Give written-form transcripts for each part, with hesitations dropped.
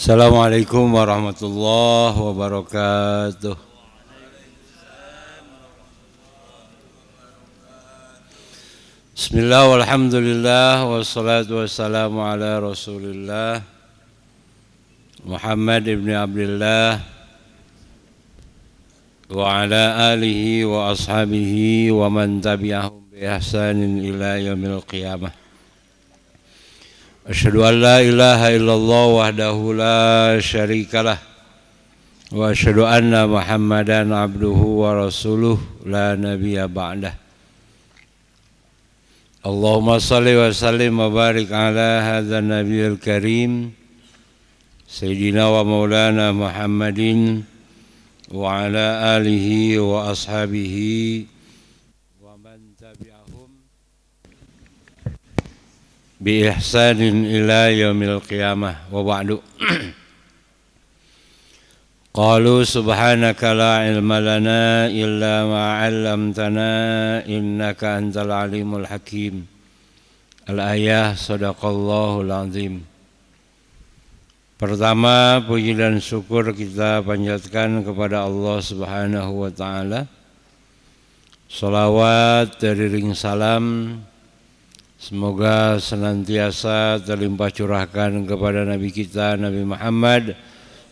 Assalamualaikum warahmatullahi wabarakatuh. Bismillah walhamdulillah wassalatu wassalamu ala rasulillah Muhammad ibn Abdullah wa ala alihi wa ashabihi wa man tabi'ahum bi ihsanin ila yaumil qiyamah. Asyhadu an la ilaha illallah wahdahu la syarikalah wa asyhadu anna Muhammadan abduhu wa rasuluh la nabiyya ba'dah. Allahumma salli wa sallim wa barik ala hadzal nabiyil karim sayyidina wa maulana Muhammadin wa ala alihi wa ashabihi wa man tabi'ahum bi ihsanin ila yaumil qiyamah wa ba'du. Qalu subhanaka la ilma lana illa ma 'allamtana innaka antal alimul hakim. Al-ayah sadaqallahul azim. Pertama, puji dan syukur kita panjatkan kepada Allah Subhanahu wa taala. Shalawat teriring salam semoga senantiasa terlimpah curahkan kepada Nabi kita Nabi Muhammad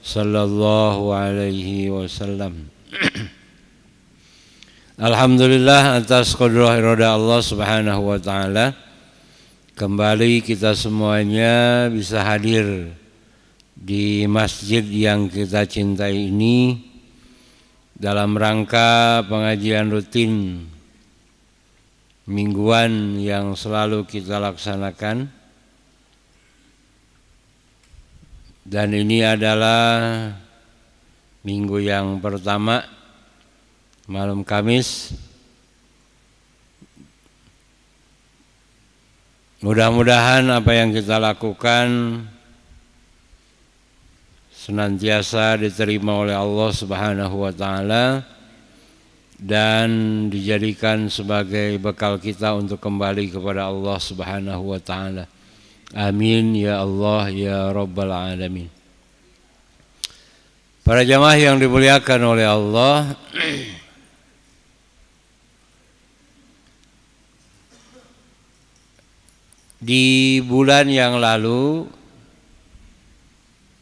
sallallahu alaihi wasallam. Alhamdulillah atas qudrah irada Allah Subhanahu wa taala, kembali kita semuanya bisa hadir di masjid yang kita cintai ini dalam rangka pengajian rutin mingguan yang selalu kita laksanakan. Dan ini adalah minggu yang pertama, malam Kamis. Mudah-mudahan apa yang kita lakukan senantiasa diterima oleh Allah Subhanahu wa taala dan dijadikan sebagai bekal kita untuk kembali kepada Allah Subhanahu wa taala. Amin ya Allah ya Rabbal alamin. Para jamaah yang dimuliakan oleh Allah, di bulan yang lalu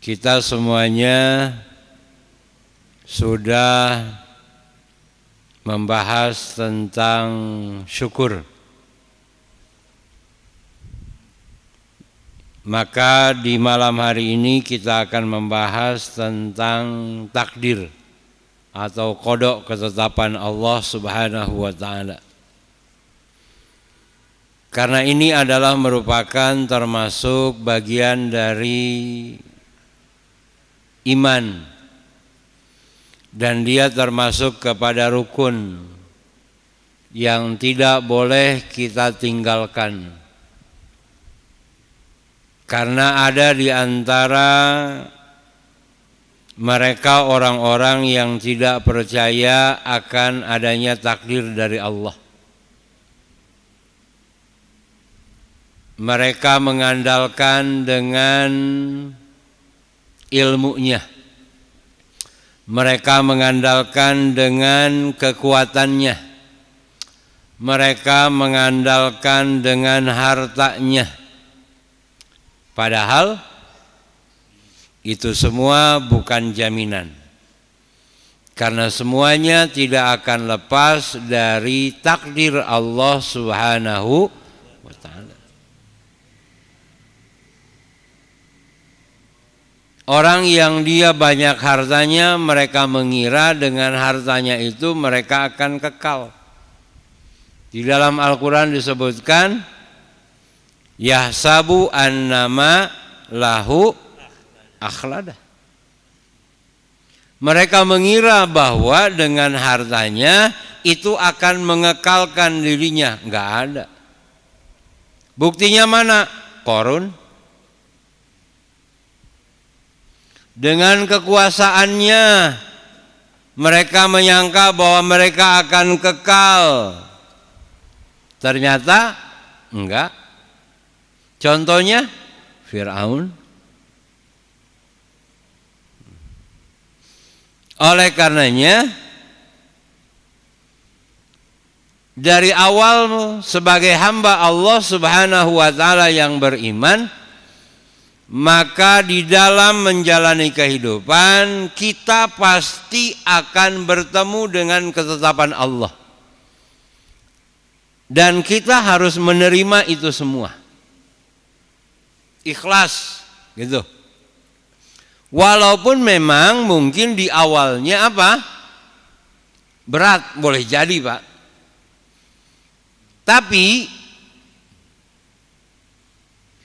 kita semuanya sudah membahas tentang syukur. Maka di malam hari ini kita akan membahas tentang takdir atau qada ketetapan Allah Subhanahu wa taala. Karena ini adalah merupakan termasuk bagian dari iman dan dia termasuk kepada rukun yang tidak boleh kita tinggalkan. Karena ada di antara mereka orang-orang yang tidak percaya akan adanya takdir dari Allah. Mereka mengandalkan dengan ilmunya. Mereka mengandalkan dengan kekuatannya. Mereka mengandalkan dengan hartanya. Padahal itu semua bukan jaminan. Karena semuanya tidak akan lepas dari takdir Allah Subhanahu wa taala. Orang yang dia banyak hartanya, mereka mengira dengan hartanya itu mereka akan kekal. Di dalam Al-Quran disebutkan yahsabu annama lahu akhlada. Mereka mengira bahwa dengan hartanya itu akan mengekalkan dirinya. Enggak ada. Buktinya mana? Qarun. Dengan kekuasaannya mereka menyangka bahwa mereka akan kekal. Ternyata enggak. Contohnya Fir'aun. Oleh karenanya dari awal sebagai hamba Allah Subhanahu wa taala yang beriman, maka di dalam menjalani kehidupan kita pasti akan bertemu dengan ketetapan Allah. Dan kita harus menerima itu semua. Ikhlas gitu. Walaupun memang mungkin di awalnya apa? Berat, boleh jadi, Pak. Tapi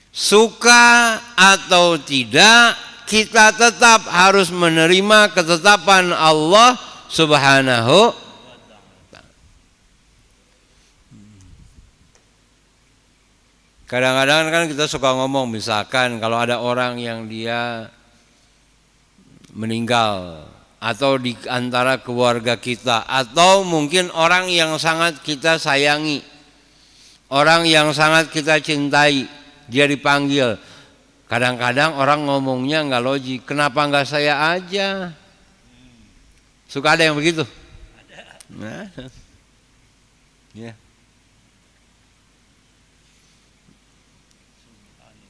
suka atau tidak, kita tetap harus menerima ketetapan Allah Subhanahu. Kadang-kadang kan kita suka ngomong, misalkan kalau ada orang yang dia meninggal, atau di antara keluarga kita, atau mungkin orang yang sangat kita sayangi, orang yang sangat kita cintai, dia dipanggil. Kadang-kadang orang ngomongnya nggak logik, kenapa nggak saya aja? Suka ada yang begitu? Nah, ya.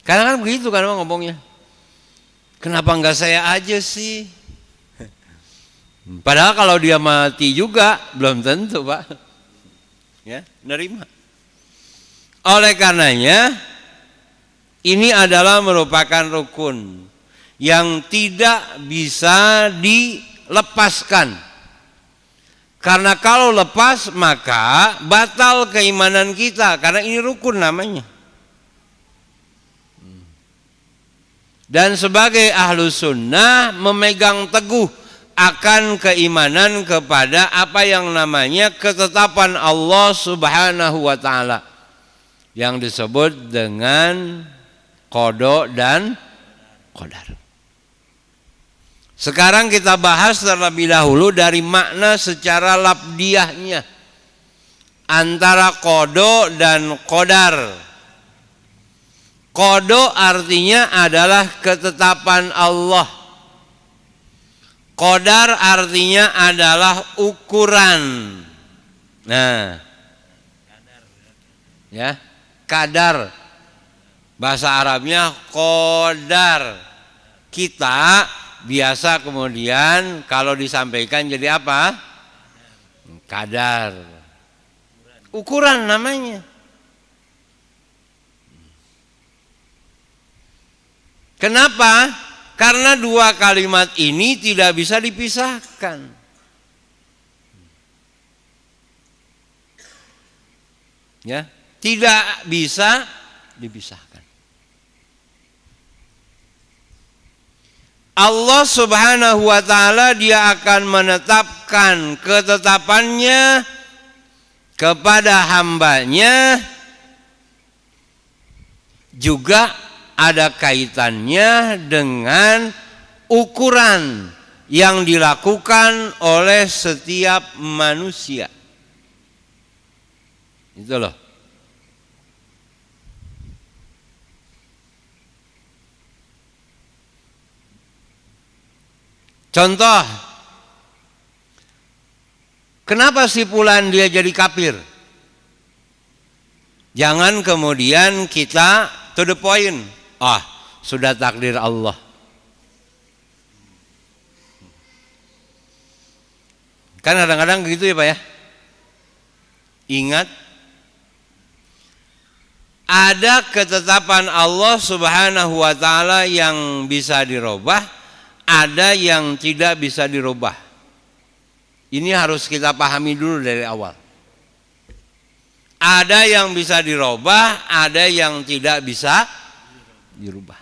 Kadang-kadang begitu kan ngomongnya. Kenapa nggak saya aja sih? Padahal kalau dia mati juga belum tentu, Pak. Ya, nerima. Oleh karenanya ini adalah merupakan rukun yang tidak bisa dilepaskan. Karena kalau lepas maka batal keimanan kita, karena ini rukun namanya. Dan sebagai ahlu sunnah memegang teguh akan keimanan kepada apa yang namanya ketetapan Allah Subhanahu wa taala yang disebut dengan qada dan qadar. Sekarang kita bahas terlebih dahulu dari makna secara labdiahnya antara qada dan qadar. Qada artinya adalah ketetapan Allah. Qadar artinya adalah ukuran. Nah, ya, kadar. Bahasa Arabnya qadar. Kita biasa kemudian kalau disampaikan jadi apa? Kadar. Ukuran namanya. Kenapa? Karena dua kalimat ini tidak bisa dipisahkan. Ya, tidak bisa dipisahkan. Allah Subhanahu wa taala dia akan menetapkan ketetapannya kepada hambanya, juga ada kaitannya dengan ukuran yang dilakukan oleh setiap manusia. Itu loh. Contoh, kenapa si fulan dia jadi kafir? Jangan kemudian kita to the point. Sudah takdir Allah. Kan kadang-kadang gitu ya Pak ya. Ingat, ada ketetapan Allah Subhanahu wa taala yang bisa dirubah, ada yang tidak bisa dirubah. Ini harus kita pahami dulu dari awal. Ada yang bisa dirubah, ada yang tidak bisa dirubah.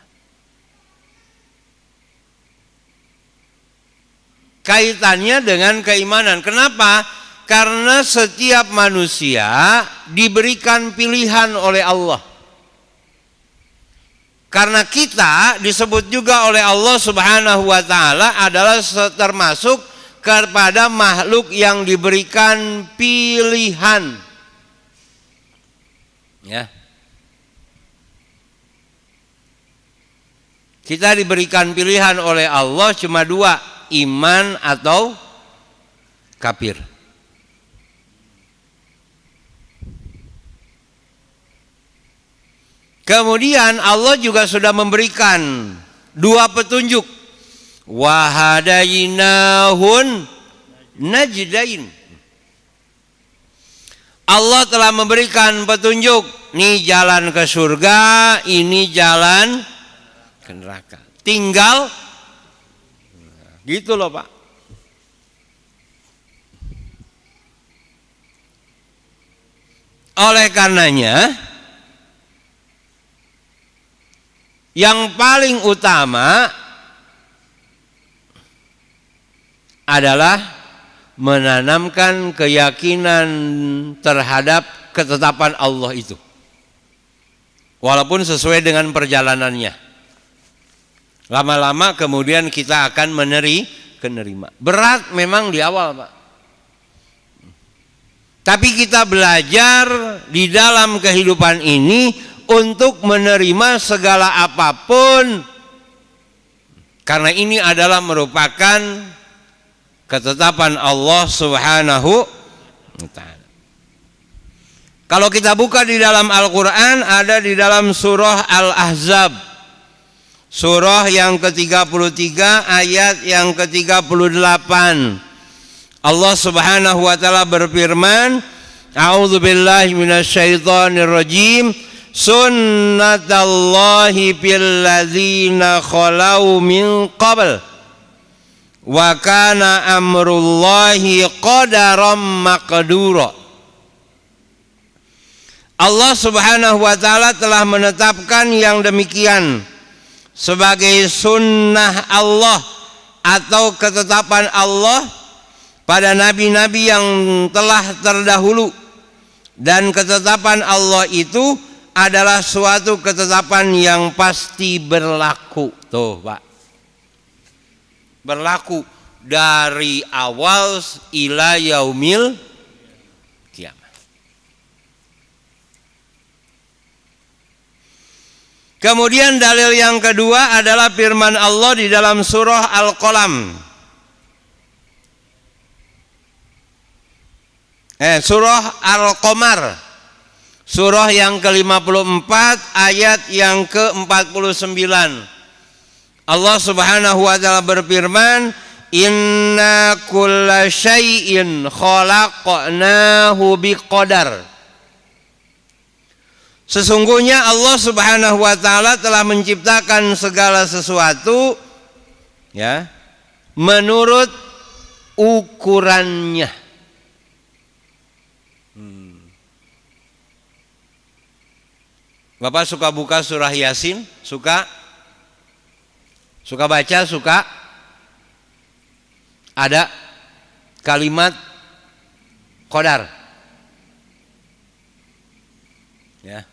Kaitannya dengan keimanan. Kenapa? Karena setiap manusia diberikan pilihan oleh Allah. Karena kita disebut juga oleh Allah Subhanahu wa taala adalah termasuk kepada makhluk yang diberikan pilihan. Ya. Kita diberikan pilihan oleh Allah cuma dua. iman atau kafir. Kemudian Allah juga sudah memberikan dua petunjuk. Wahadainahun najdain. Allah telah memberikan petunjuk. Ini jalan ke surga, ini jalan ke neraka. Tinggal gitu loh Pak. Oleh karenanya yang paling utama adalah menanamkan keyakinan terhadap ketetapan Allah itu. Walaupun sesuai dengan perjalanannya. Lama-lama kemudian kita akan menerima. Berat memang di awal Pak. Tapi kita belajar di dalam kehidupan ini untuk menerima segala apapun, karena ini adalah merupakan ketetapan Allah Subhanahu wa ta'ala. Kalau kita buka di dalam Al-Quran, ada di dalam surah Al-Ahzab, surah yang ke-33 ayat yang ke-38. Allah Subhanahu wa ta'ala berfirman, A'udzubillahi minasyaitonirrajim. Sunnatallahi fil ladzina khalau min qabl wa kana amrullahi qadaram maqdura. Allah Subhanahu wa ta'ala telah menetapkan yang demikian sebagai sunnah Allah atau ketetapan Allah pada nabi-nabi yang telah terdahulu, dan ketetapan Allah itu adalah suatu ketetapan yang pasti berlaku. Tuh Pak, berlaku dari awal ila yaumil kiamat. Kemudian dalil yang kedua adalah firman Allah di dalam surah Al-Qalam, surah Al-Qamar, surah yang ke-54 ayat yang ke-49. Allah Subhanahu wa ta'ala berfirman, Inna kulla syai'in khalaqnahu biqadar. Sesungguhnya Allah Subhanahu wa ta'ala telah menciptakan segala sesuatu ya menurut ukurannya. Bapak suka buka surah Yasin? Suka baca? Suka? Ada kalimat qadar. Ya.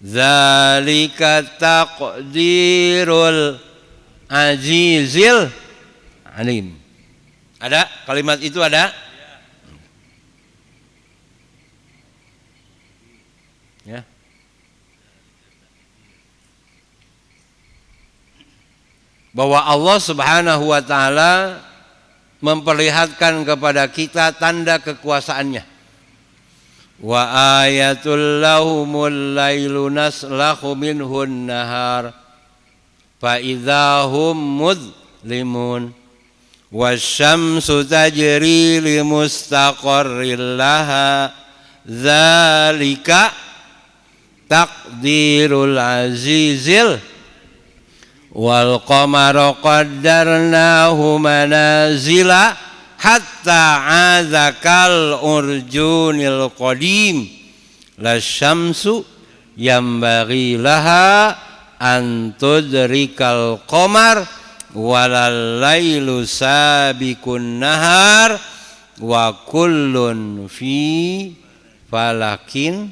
Zalika taqdirul azizil alim. Ada kalimat itu ada? Ya. Bahwa Allah Subhanahu wa ta'ala memperlihatkan kepada kita tanda kekuasaannya. Wa ayatul lahumul lailu naslahu minhun nahar fa idzahum mudlimun wasyamsu tajri limustaqarril laha dzalika taqdirul azizil wal qamara qaddarnahu manazila hatta azakal urjunil qadim lasyamsu yambaghi laha an tudrikal qamar walal lailu sabiqun nahar wa kullun fi falakin.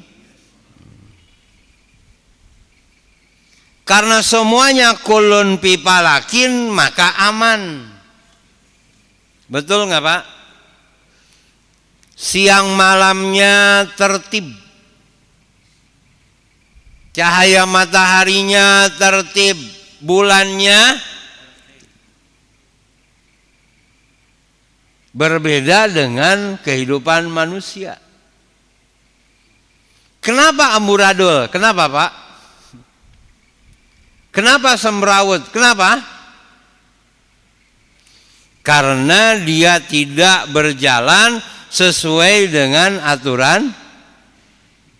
Karena semuanya kulun pipalakin maka aman. Betul nggak Pak? Siang malamnya tertib, cahaya mataharinya tertib, bulannya berbeda dengan kehidupan manusia. Kenapa amburadul? Kenapa Pak? Kenapa semrawut? Kenapa? Karena dia tidak berjalan sesuai dengan aturan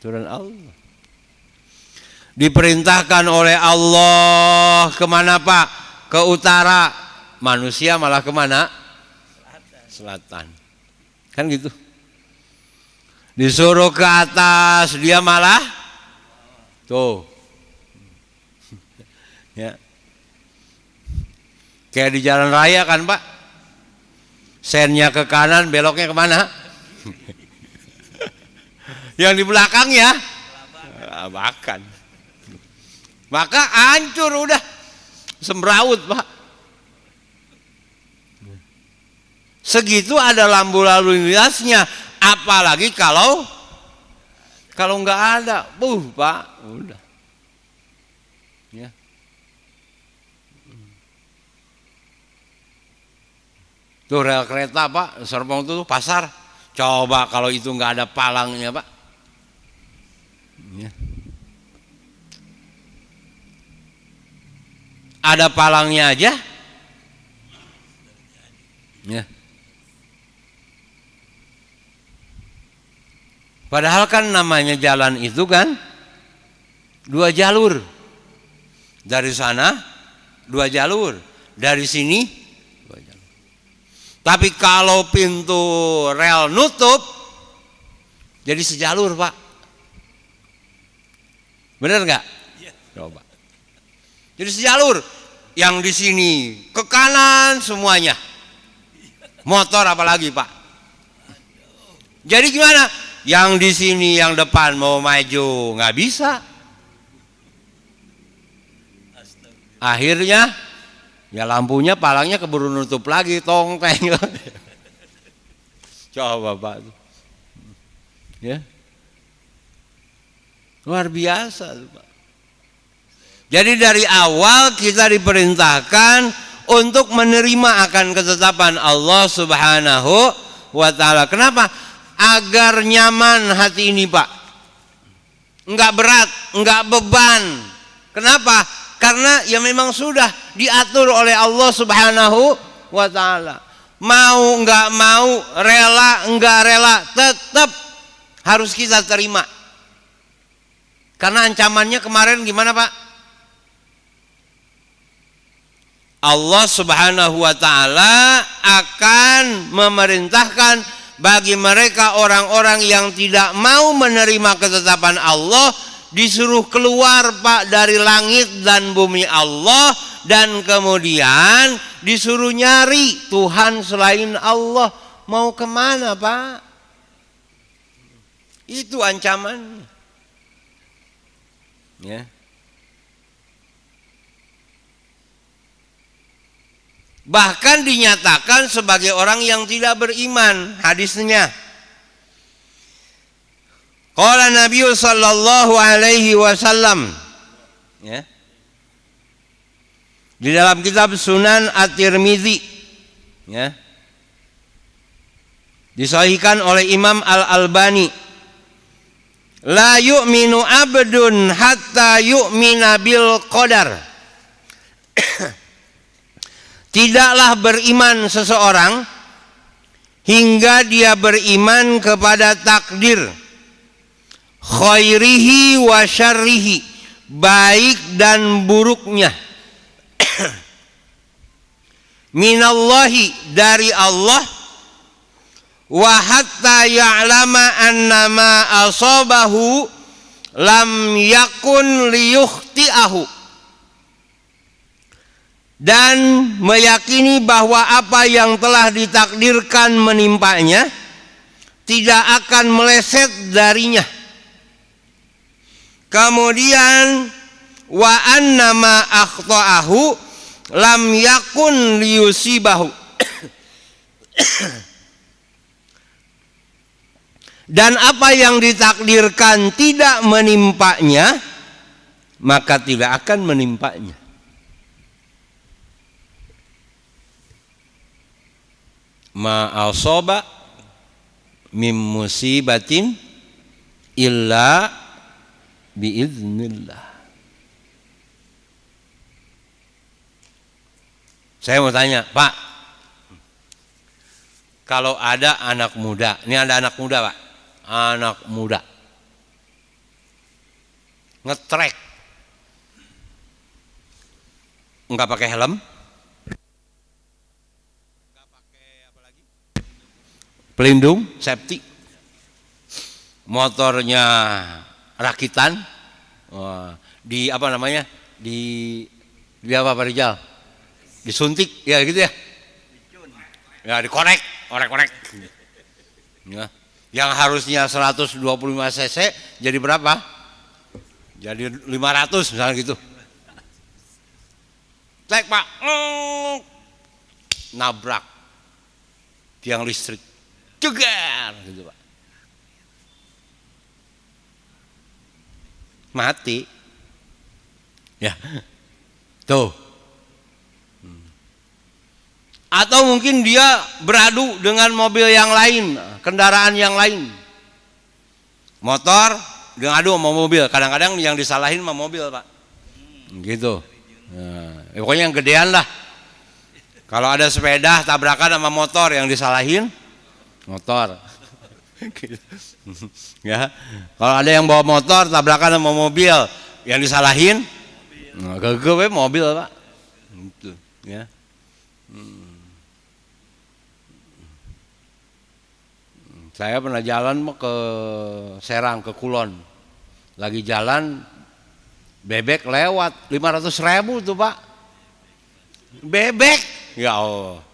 Allah. Diperintahkan oleh Allah kemana Pak? Ke utara. Manusia malah kemana? Selatan. Kan gitu. Disuruh ke atas, dia malah tuh. Ya. Kayak di jalan raya kan Pak. Sennya ke kanan, beloknya kemana? Yang di belakangnya makan. Maka hancur udah. Semrawut Pak. Segitu ada lampu lalu lintasnya. Apalagi kalau nggak ada, Pak, udah. Ya. Tuh rel kereta Pak, Serpong itu pasar. Coba kalau itu nggak ada palangnya Pak. Ya. Ada palangnya aja. Ya. Padahal kan namanya jalan itu kan 2 jalur. Dari sana 2 jalur, dari sini 2 jalur. Tapi kalau pintu rel nutup jadi sejalur Pak. Benar nggak? Coba. Jadi sejalur. Yang di sini ke kanan semuanya. Motor apalagi Pak. Jadi gimana? Yang di sini yang depan mau maju nggak bisa. Akhirnya ya lampunya palangnya keburu nutup lagi tong teng. Coba Pak. Ya. Luar biasa Pak. Jadi dari awal kita diperintahkan untuk menerima akan ketetapan Allah Subhanahu wa taala. Kenapa? Agar nyaman hati ini Pak. Enggak berat, enggak beban. Kenapa? Karena ya memang sudah diatur oleh Allah Subhanahu wa taala. Mau enggak mau, rela enggak rela, tetap harus kita terima. Karena ancamannya kemarin gimana Pak? Allah Subhanahu wa taala akan memerintahkan bagi mereka orang-orang yang tidak mau menerima ketetapan Allah, disuruh keluar Pak dari langit dan bumi Allah, dan kemudian disuruh nyari Tuhan selain Allah. Mau kemana Pak? Itu ancamannya. Ya. Bahkan dinyatakan sebagai orang yang tidak beriman. Hadisnya, qala Nabi sallallahu alaihi wasallam, ya, di dalam kitab Sunan At-Tirmidzi, ya, disahihkan oleh Imam Al-Albani, la yu'minu abdun hatta yu'mina bil qadar. Tidaklah beriman seseorang hingga dia beriman kepada takdir, khairihi wa syarrihi, baik dan buruknya, minallahi, dari Allah, wa hatta ya'lama annama asabahu lam yakun liyukhti'ahu, dan meyakini bahwa apa yang telah ditakdirkan menimpanya tidak akan meleset darinya. Kemudian wa annama akhta'ahu lam yakun liyusibahu, dan apa yang ditakdirkan tidak menimpanya maka tidak akan menimpanya. ma asaba mim musibatin illa biiznillah. Saya mau tanya, Pak, kalau ada anak muda, ini ada anak muda, Pak, anak muda ngetrek, nggak pakai helm, nggak pakai apa lagi, pelindung, safety, motornya rakitan, di apa namanya, di apa Pak Rijal, disuntik, ya gitu ya, ya dikorek, korek, ya. Yang harusnya 125 cc jadi berapa? Jadi 500 misalnya gitu. Cek Pak, nabrak tiang listrik, jegar gitu Pak, mati, ya, tuh. Atau mungkin dia beradu dengan mobil yang lain, kendaraan yang lain, motor dengan adu sama mobil. Kadang-kadang yang disalahin sama mobil Pak, gitu. Nah, pokoknya yang gedean lah. Kalau ada sepeda tabrakan sama motor, yang disalahin motor. Ya, kalau ada yang bawa motor tabrakan sama mobil, yang disalahin mobil Pak. Gitu, ya. Saya pernah jalan ke Serang, ke Kulon, lagi jalan bebek lewat 500.000 tuh Pak, bebek, ya Allah.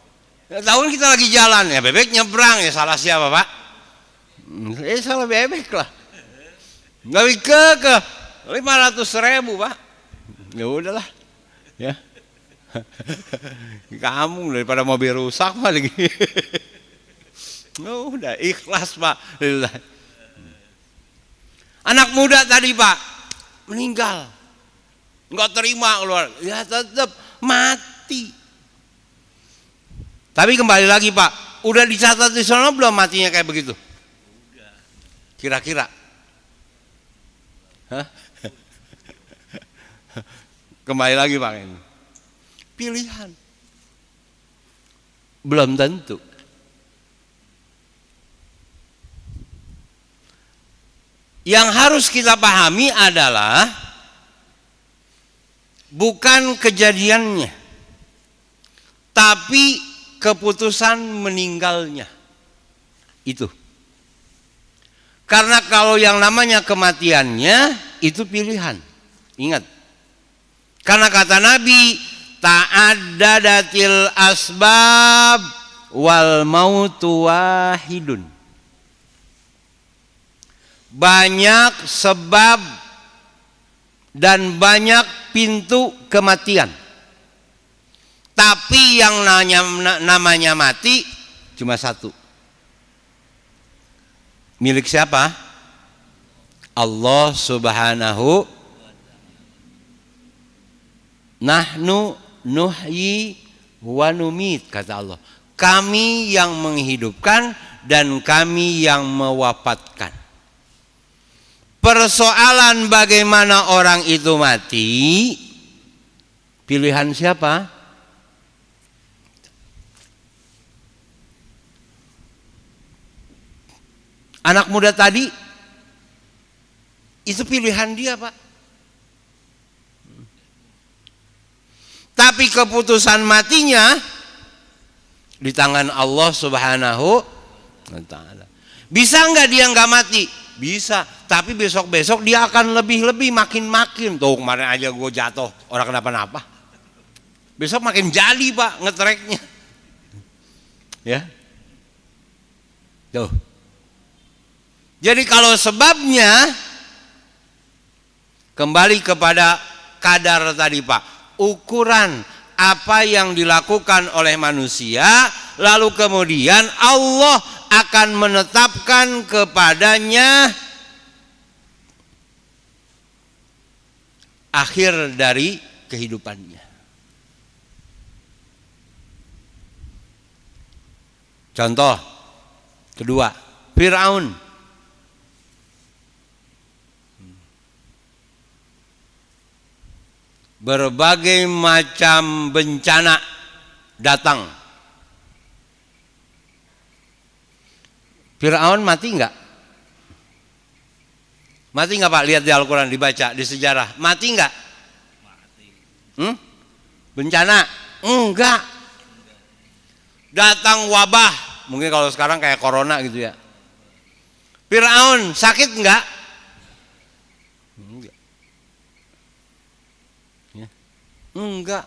Tahun kita lagi jalan ya bebek nyebrang, ya salah siapa Pak? Salah bebek lah. Nggak ke 500.000 Pak. Ya udahlah, ya. Kamu daripada mobil rusak mah lagi. Udah ikhlas Pak. Anak muda tadi Pak meninggal, nggak terima keluar, ya tetap mati. Tapi kembali lagi Pak, udah dicatat di sana belum matinya kayak begitu? Kira-kira? Kembali lagi Pak, ini pilihan, belum tentu. Yang harus kita pahami adalah bukan kejadiannya, tapi keputusan meninggalnya. Itu. Karena kalau yang namanya kematiannya itu pilihan. Ingat. Karena kata Nabi, ta'addadatil asbab wal mautu wahidun. Banyak sebab dan banyak pintu kematian. Tapi yang namanya mati cuma satu. Milik siapa? Allah Subhanahu. Nahnu nuhyi wa numit, kata Allah. Kami yang menghidupkan dan kami yang mewafatkan. Persoalan bagaimana orang itu mati, pilihan siapa? Anak muda tadi, itu pilihan dia Pak. Tapi keputusan matinya di tangan Allah Subhanahu wa ta'ala. Bisa nggak dia nggak mati? Bisa, tapi besok-besok dia akan lebih-lebih, makin-makin. Tuh kemarin aja gue jatuh, orang kenapa-napa. Besok makin jadi Pak ngetreknya. Ya. Tuh. Jadi kalau sebabnya kembali kepada kadar tadi Pak, ukuran apa yang dilakukan oleh manusia, lalu kemudian Allah akan menetapkan kepadanya akhir dari kehidupannya. Contoh kedua, Fir'aun. Berbagai macam bencana datang. Fir'aun mati enggak? Mati enggak Pak? Lihat di Al-Quran, dibaca di sejarah. Mati enggak? Mati. Bencana? Enggak. Datang wabah, mungkin kalau sekarang kayak corona gitu ya. Fir'aun sakit enggak? Enggak. Ya. Enggak.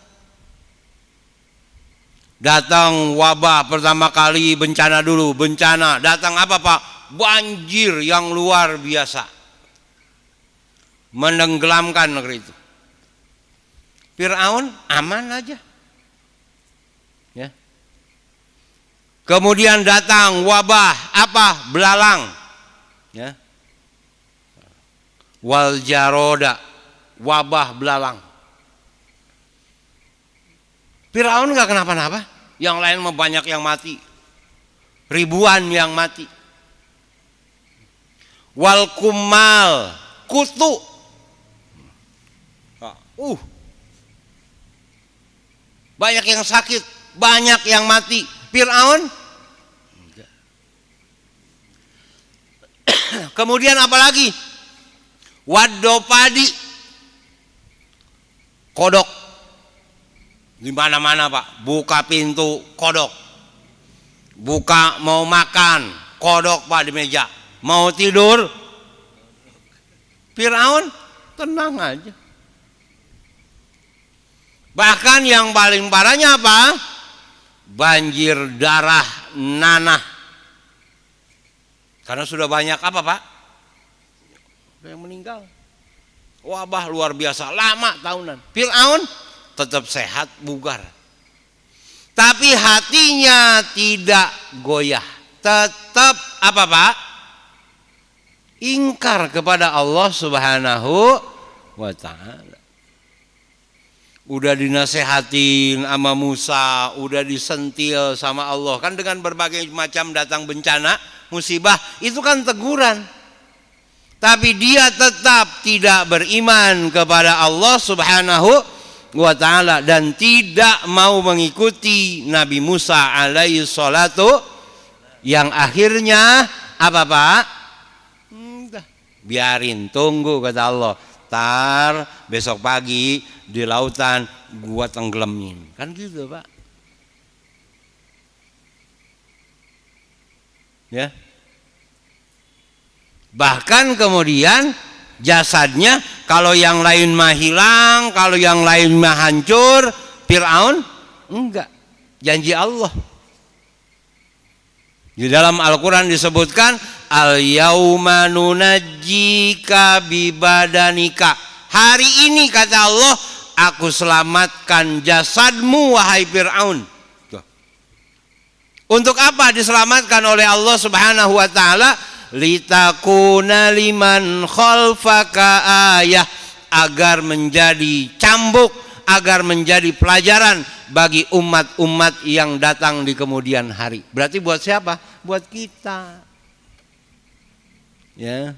Datang wabah pertama kali, bencana dulu, bencana. Datang apa Pak? Banjir yang luar biasa. Menenggelamkan negeri itu. Fir'aun aman aja. Ya. Kemudian datang wabah apa? Belalang. Ya. Wal jaroda, wabah belalang. Fir'aun nggak kenapa-napa, yang lain mah banyak yang mati, ribuan yang mati. Wal kumal, kutu, banyak yang sakit, banyak yang mati. Fir'aun, kemudian apa lagi? Wadopadi, kodok. Di mana-mana Pak, buka pintu kodok. Buka mau makan, kodok Pak di meja. Mau tidur, Fir'aun tenang aja. Bahkan yang paling parahnya apa? Banjir darah nanah. Karena sudah banyak apa Pak? Yang meninggal. Wabah luar biasa, lama tahunan. Fir'aun tetap sehat, bugar. Tapi hatinya tidak goyah. Tetap apa Pak? Ingkar kepada Allah Subhanahu wa ta'ala. Udah dinasehatin sama Musa, udah disentil sama Allah. Kan dengan berbagai macam datang bencana, musibah, itu kan teguran. Tapi dia tetap tidak beriman kepada Allah Subhanahu wa ta'ala dan tidak mau mengikuti Nabi Musa alaihi salatu, yang akhirnya apa Pak? Biarin, tunggu kata Allah. Tar besok pagi di lautan gua tenggelamin. Kan gitu Pak. Ya. Bahkan kemudian jasadnya, kalau yang lain mah hilang, kalau yang lain mah hancur, Fir'aun enggak. Janji Allah. Di dalam Al-Quran disebutkan, al-yauma nunajjika bibadanika. Hari ini kata Allah, aku selamatkan jasadmu wahai Fir'aun. Untuk apa diselamatkan oleh Allah Subhanahu wa ta'ala? Litakuna liman khalfaka ayah, agar menjadi cambuk, agar menjadi pelajaran bagi umat-umat yang datang di kemudian hari. Berarti buat siapa? Buat kita. Ya.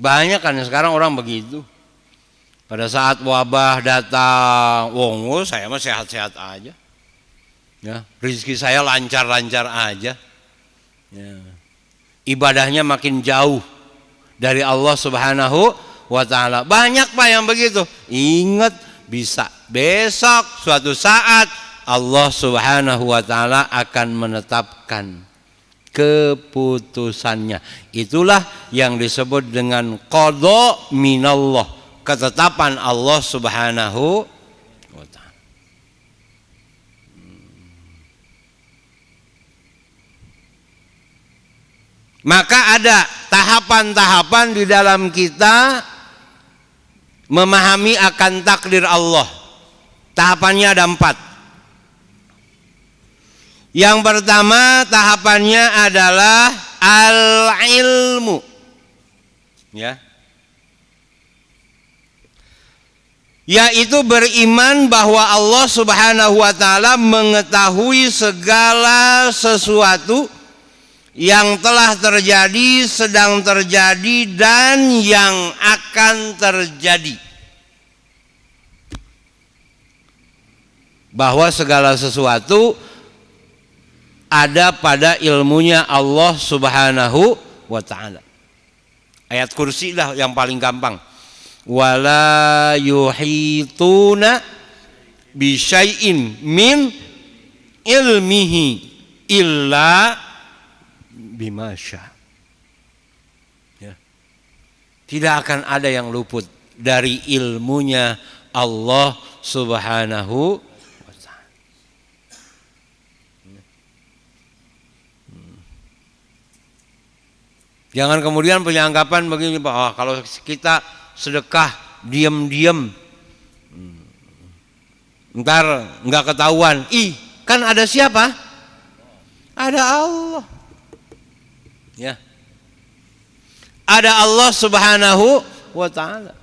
Banyak kan sekarang orang begitu. Pada saat wabah datang, saya mah sehat-sehat aja. Ya, rezeki saya lancar-lancar aja. Ya. Ibadahnya makin jauh dari Allah Subhanahu wa ta'ala. Banyak Pak yang begitu. Ingat, bisa besok suatu saat Allah Subhanahu wa ta'ala akan menetapkan keputusannya. Itulah yang disebut dengan qadha minallah, ketetapan Allah Subhanahu wa ta'ala. Maka ada tahapan-tahapan di dalam kita memahami akan takdir Allah. Tahapannya ada 4. Yang pertama tahapannya adalah al-ilmu. Ya. yaitu beriman bahwa Allah Subhanahu wa taala mengetahui segala sesuatu yang telah terjadi, sedang terjadi, dan yang akan terjadi. Bahwa segala sesuatu ada pada ilmunya Allah Subhanahu wa ta'ala. Ayat kursi lah yang paling gampang. Wala yuhituna bisyai'in min ilmihi illa bima syaa. Ya. Tidak akan ada yang luput dari ilmunya Allah Subhanahu wa ta'ala. Jangan kemudian punya anggapan begini, Pak, kalau kita sedekah diam-diam ntar nggak ketahuan. Kan ada siapa? Ada Allah. Ya. Ada Allah Subhanahu wa ta'ala.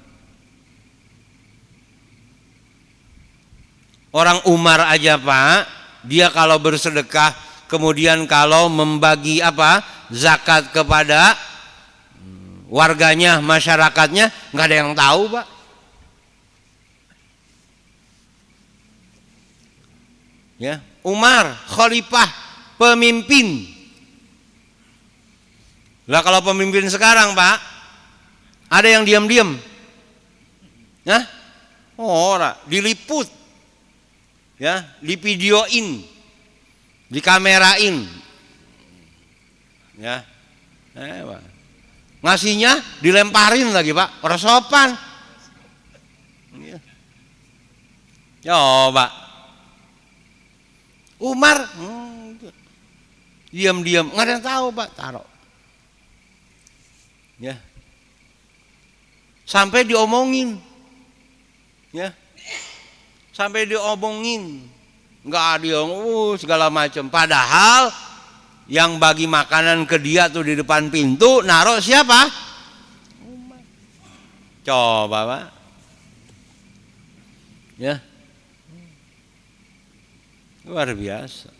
Orang Umar aja, Pak, dia kalau bersedekah, kemudian kalau membagi zakat kepada warganya, masyarakatnya, nggak ada yang tahu, Pak. Ya, Umar khalifah, pemimpin. Lah kalau pemimpin sekarang, Pak, ada yang diam-diam. Nah, ora, diliput. Ya, divideoin, dikamerain. Ya. Pak. Ngasihnya dilemparin lagi, Pak. Orang sopan. Ya. Coba. Umar diam-diam, nggak ada yang tahu, Pak, taruh. Ya. Sampai diomongin. Ya. Sampai diomongin. Enggak ada yang segala macam. Padahal yang bagi makanan ke dia tuh di depan pintu naruh siapa? Coba, Pak. Ya. Luar biasa.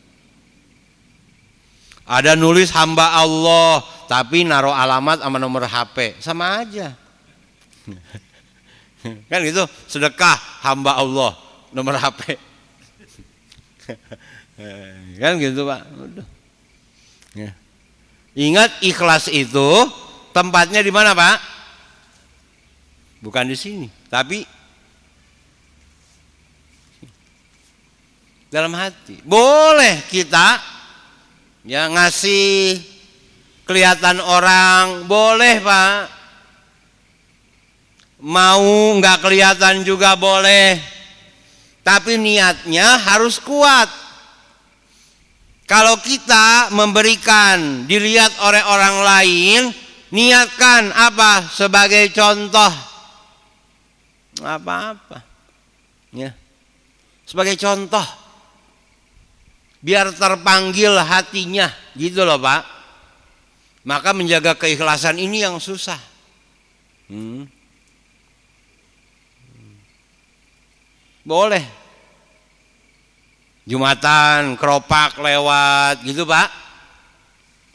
Ada nulis hamba Allah, tapi naruh alamat sama nomor HP, sama aja. Kan gitu, sedekah hamba Allah, nomor HP. Kan gitu, Pak. Udah. Ya. Ingat, ikhlas itu tempatnya di mana, Pak? Bukan di sini, tapi dalam hati. Boleh kita ya ngasih kelihatan orang, boleh, Pak. Mau nggak kelihatan juga boleh, tapi niatnya harus kuat. Kalau kita memberikan dilihat oleh orang lain, niatkan apa? Sebagai contoh. Apa-apa. Ya. Sebagai contoh. Biar terpanggil hatinya, gitu loh, Pak. Maka menjaga keikhlasan ini yang susah. Boleh. Jumatan, keropak lewat, gitu, Pak.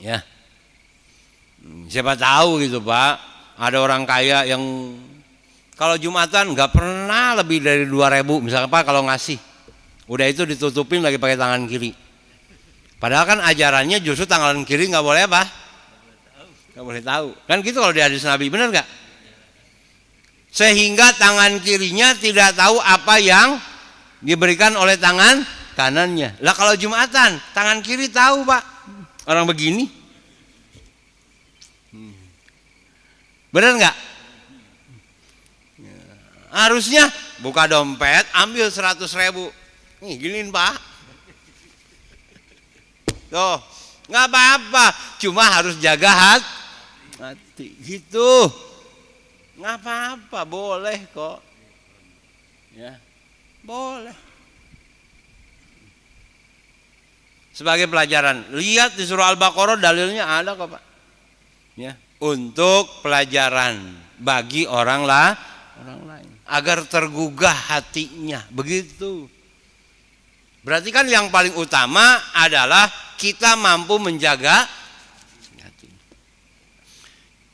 Ya. Siapa tahu gitu, Pak. Ada orang kaya yang kalau Jumatan nggak pernah lebih dari 2.000, misalnya, Pak, kalau ngasih. Udah itu ditutupin lagi pakai tangan kiri. Padahal kan ajarannya justru tangan kiri nggak boleh apa? Nggak boleh tahu. Kan gitu kalau di hadis Nabi, benar nggak? Sehingga tangan kirinya tidak tahu apa yang diberikan oleh tangan kanannya. Lah kalau Jumatan, tangan kiri tahu, Pak. Orang begini. Benar nggak? Harusnya buka dompet, ambil 100.000. Nih giniin, Pak. Tuh, nggak apa-apa. Cuma harus jaga hati. Gitu. Nggak apa-apa, boleh kok. Ya, boleh. Sebagai pelajaran, lihat di surah Al-Baqarah dalilnya ada kok, Pak. Ya, untuk pelajaran bagi orang lain. agar tergugah hatinya. Begitu. Berarti kan yang paling utama adalah kita mampu menjaga hati.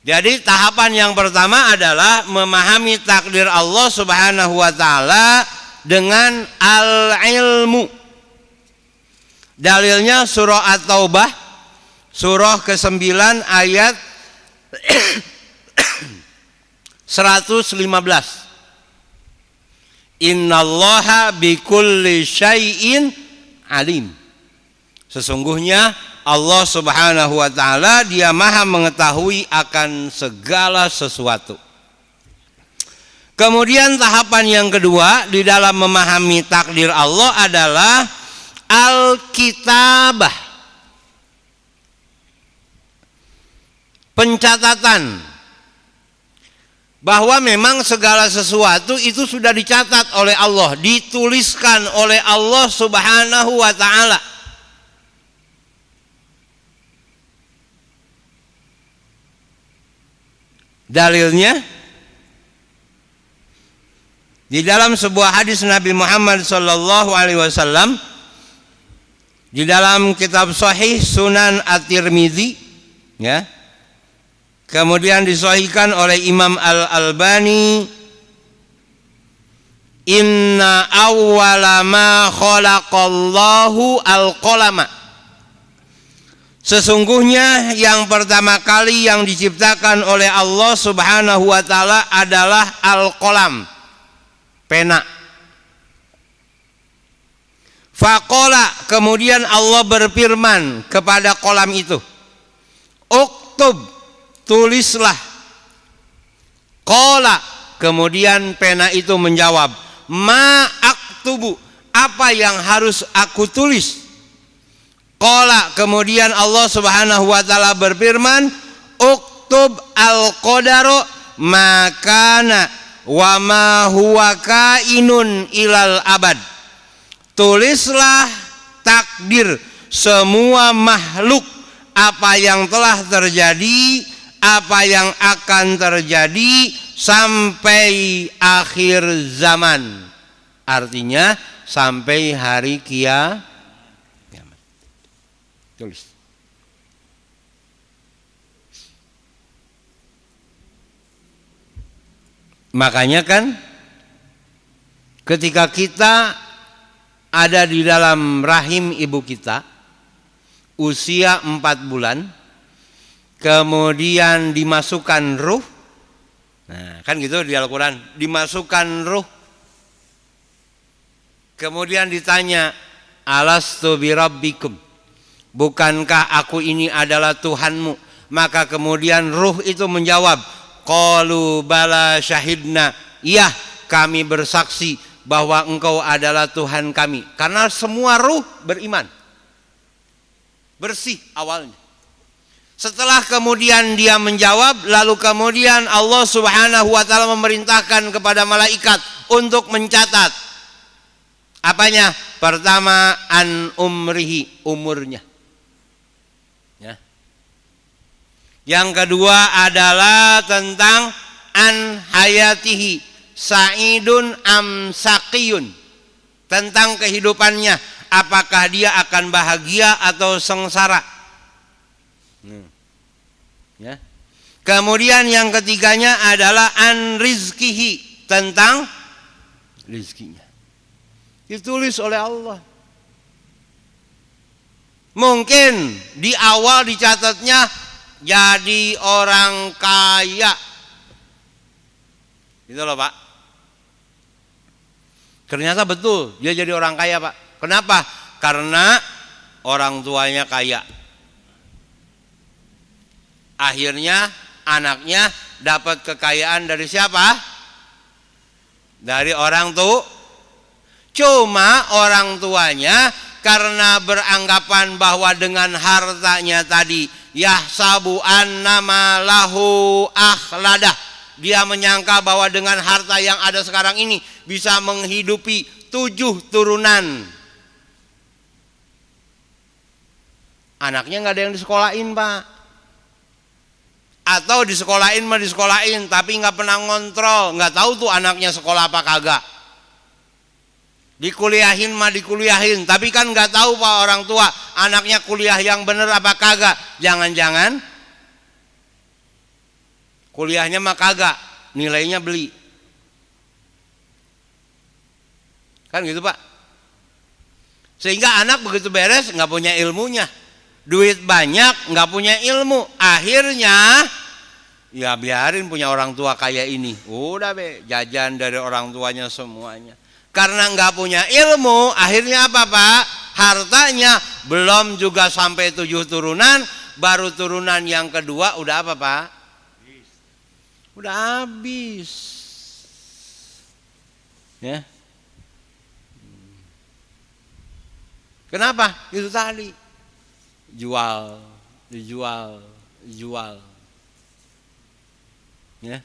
Jadi tahapan yang pertama adalah memahami takdir Allah Subhanahu wa taala dengan al-ilmu. Dalilnya surah At-Taubah surah ke-9 ayat 115. Innallaha bikulli syai'in alim. Sesungguhnya Allah Subhanahu wa taala Dia Maha mengetahui akan segala sesuatu. Kemudian tahapan yang kedua di dalam memahami takdir Allah adalah al-kitabah. Pencatatan. Bahwa memang segala sesuatu itu sudah dicatat oleh Allah, dituliskan oleh Allah Subhanahu wa taala. Dalilnya di dalam sebuah hadis Nabi Muhammad sallallahu alaihi wasallam di dalam kitab Sahih Sunan At-Tirmidzi, ya. Kemudian disahihkan oleh Imam Al-Albani, inna awwala ma khalaqallahu al-qalama. Sesungguhnya yang pertama kali yang diciptakan oleh Allah Subhanahu wa taala adalah al-qalam, pena. Faqala, kemudian Allah berfirman kepada qalam itu, uktub, tulislah. Qala, kemudian pena itu menjawab, ma aktubu, apa yang harus aku tulis? Qala, kemudian Allah Subhanahu wa taala berfirman, uktub al-qadara makana wa ma huwa kainun ilal abad. Tulislah takdir semua makhluk, apa yang telah terjadi, apa yang akan terjadi sampai akhir zaman. Artinya sampai hari kiamat. Tulis. Makanya kan ketika kita ada di dalam rahim ibu kita usia 4 bulan, kemudian dimasukkan ruh. Nah, kan gitu di Al-Quran, dimasukkan ruh. Kemudian ditanya, alastu birabbikum, bukankah aku ini adalah Tuhanmu? Maka kemudian ruh itu menjawab, qalu bala syahidna, iya kami bersaksi bahwa engkau adalah Tuhan kami. Karena semua ruh beriman, bersih awalnya. Setelah kemudian dia menjawab, lalu kemudian Allah Subhanahu wa taala memerintahkan kepada malaikat untuk mencatat. Apanya? Pertama, an umrihi, umurnya. Ya. Yang kedua adalah tentang an hayatihi, sa'idun am saqiyun, tentang kehidupannya, apakah dia akan bahagia atau sengsara. Ya. Kemudian yang ketiganya adalah an rizkihi, tentang rizkinya. Ditulis oleh Allah. Mungkin di awal dicatatnya jadi orang kaya, gitu loh Pak. Ternyata betul dia jadi orang kaya Pak. Kenapa? Karena orang tuanya kaya. Akhirnya anaknya dapat kekayaan dari siapa? Dari orang tua. Cuma orang tuanya karena beranggapan bahwa dengan hartanya tadi, yahsabu annama lahu akhladah, dia menyangka bahwa dengan harta yang ada sekarang ini bisa menghidupi 7 turunan. Anaknya nggak ada yang disekolahin Pak. Atau disekolahin mah disekolahin, tapi nggak pernah ngontrol, nggak tahu tuh anaknya sekolah apa kagak. Dikuliahin mah dikuliahin, tapi kan nggak tahu pak orang tua anaknya kuliah yang bener apa kagak. Jangan-jangan kuliahnya mah kagak, nilainya beli. Kan gitu pak. Sehingga anak begitu beres nggak punya ilmunya. Duit banyak nggak punya ilmu, akhirnya ya biarin punya orang tua kayak ini, udah be jajan dari orang tuanya semuanya. Karena nggak punya ilmu, akhirnya apa pak? Hartanya belum juga sampai 7 turunan, baru turunan yang kedua udah apa pak? Udah habis, ya. Kenapa? Itu tadi. Jual, dijual, dijual, ya.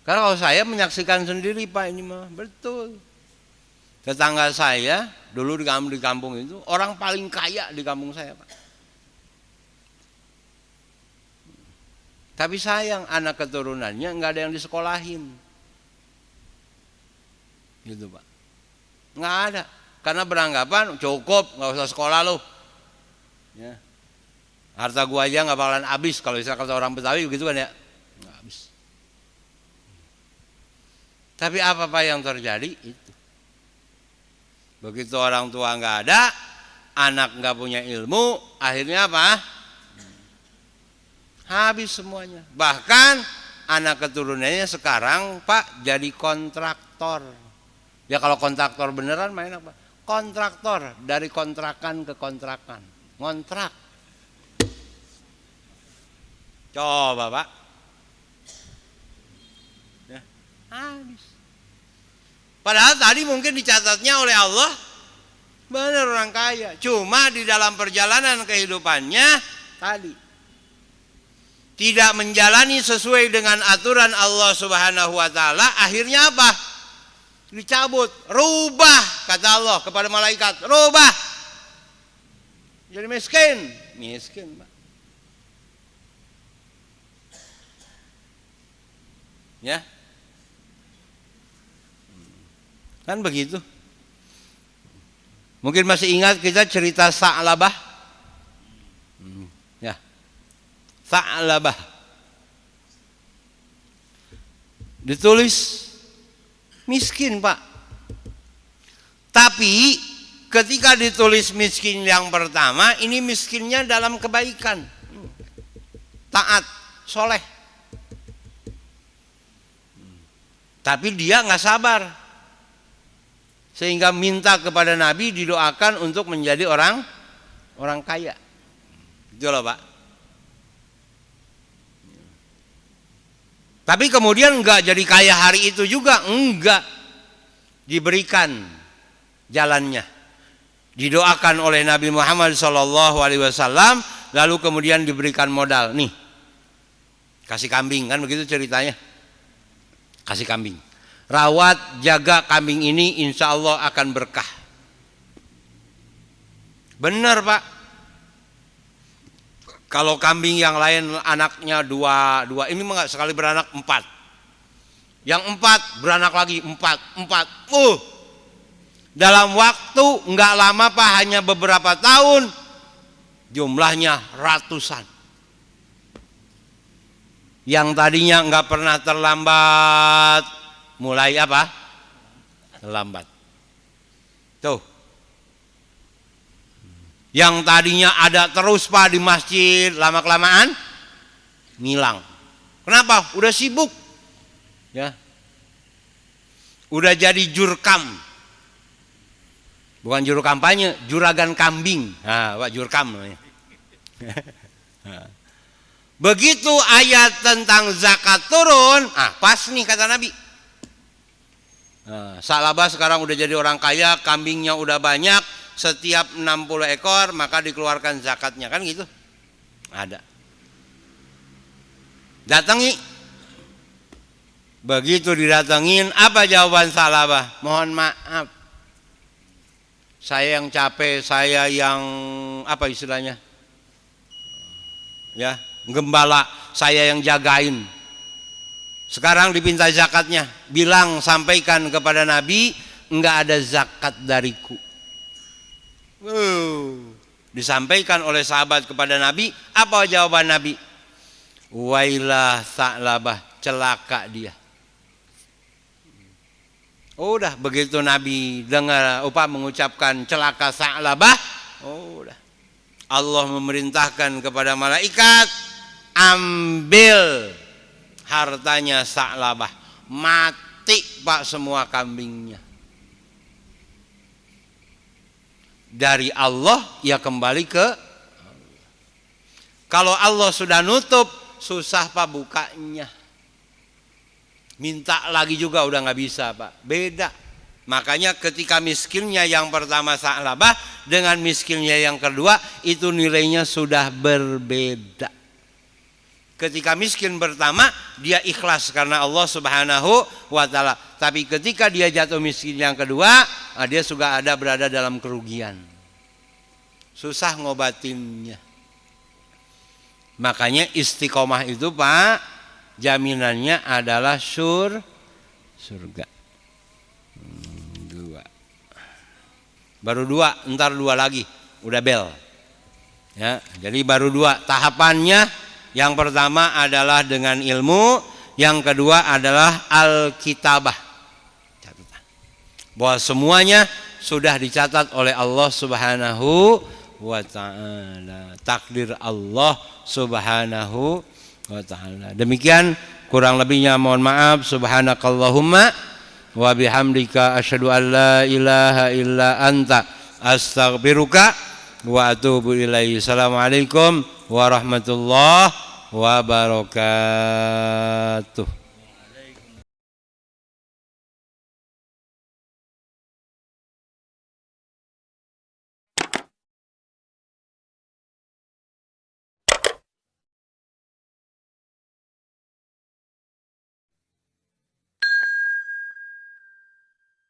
Karena kalau saya menyaksikan sendiri pak, ini mah betul. Tetangga saya dulu di kampung itu orang paling kaya di kampung saya pak. Tapi sayang anak keturunannya nggak ada yang disekolahin. Gitu pak, nggak ada, karena beranggapan cukup nggak usah sekolah lo, ya. Harta gua aja nggak bakalan habis kalau bisa kata orang Betawi begitu kan ya, nggak habis. Tapi apa pak yang terjadi itu, begitu orang tua nggak ada, anak nggak punya ilmu, akhirnya apa? Habis semuanya. Bahkan anak keturunannya sekarang pak jadi kontraktor. Ya kalau kontraktor beneran main apa? Kontraktor, dari kontrakan ke kontrakan, ngontrak. Coba pak, ya, habis. Padahal tadi mungkin dicatatnya oleh Allah benar orang kaya, cuma di dalam perjalanan kehidupannya tadi tidak menjalani sesuai dengan aturan Allah Subhanahu wa taala, akhirnya apa? Dicabut, rubah kata Allah kepada malaikat, rubah jadi miskin, miskin pak, ya kan begitu. Mungkin masih ingat kita cerita Sa'labah, ya Sa'labah ditulis miskin pak, tapi ketika ditulis miskin yang pertama ini miskinnya dalam kebaikan, taat, soleh, tapi dia nggak sabar sehingga minta kepada Nabi didoakan untuk menjadi orang kaya, itu loh pak. Tapi kemudian enggak jadi kaya hari itu juga, enggak. Diberikan jalannya. Didoakan oleh Nabi Muhammad SAW, lalu kemudian diberikan modal. Nih, kasih kambing, kan begitu ceritanya. Kasih kambing. Rawat, jaga kambing ini, insya Allah akan berkah. Benar pak. Kalau kambing yang lain anaknya dua, ini mah sekali beranak 4. Yang 4 beranak lagi 4. Dalam waktu nggak lama pak, hanya beberapa tahun, jumlahnya ratusan. Yang tadinya nggak pernah terlambat, mulai apa? Terlambat. Tuh. Yang tadinya ada terus pak di masjid, lama-kelamaan ngilang. Kenapa? Udah sibuk, ya. Udah jadi jurkam, bukan juru kampanye, juragan kambing. Nah, pak jurkam namanya. Begitu ayat tentang zakat turun, pas nih kata Nabi. Sa'labah sekarang udah jadi orang kaya, kambingnya udah banyak. Setiap 60 ekor maka dikeluarkan zakatnya, kan gitu. Ada. Datangi. Begitu didatengin, apa jawaban Sa'labah? Mohon maaf, Saya yang capek, saya yang apa istilahnya? Ya, gembala, saya yang jagain. Sekarang dipinta zakatnya, bilang sampaikan kepada Nabi, enggak ada zakat dariku. Disampaikan oleh sahabat kepada Nabi, apa jawaban Nabi? Wailah Sa'labah, celaka dia. Udah begitu Nabi dengar mengucapkan celaka Sa'labah, udah Allah memerintahkan kepada malaikat, ambil hartanya Sa'labah. Mati Pak semua kambingnya. Dari Allah ya kembali ke Allah. Kalau Allah sudah nutup, susah Pak bukanya. Minta lagi juga udah nggak bisa Pak, beda. Makanya ketika miskinnya yang pertama Sa'labah dengan miskinnya yang kedua itu nilainya sudah berbeda. Ketika miskin pertama dia ikhlas karena Allah Subhanahu wa ta'ala. Tapi ketika dia jatuh miskin yang kedua, dia juga berada dalam kerugian. Susah ngobatinnya. Makanya istiqomah itu Pak, jaminannya adalah surga. Dua. Baru dua, ntar dua lagi, udah bel. Ya, jadi baru dua tahapannya. Yang pertama adalah dengan ilmu, yang kedua adalah al-kitabah. Catatan. Bahwa semuanya sudah dicatat oleh Allah Subhanahu wa ta'ala. Takdir Allah Subhanahu wa ta'ala. Demikian kurang lebihnya mohon maaf. Subhanakallahumma wa bihamdika asyhadu an la ilaha illa anta astaghfiruka wa atubu ilaihi. Assalamualaikum warahmatullahi wabarakatuh.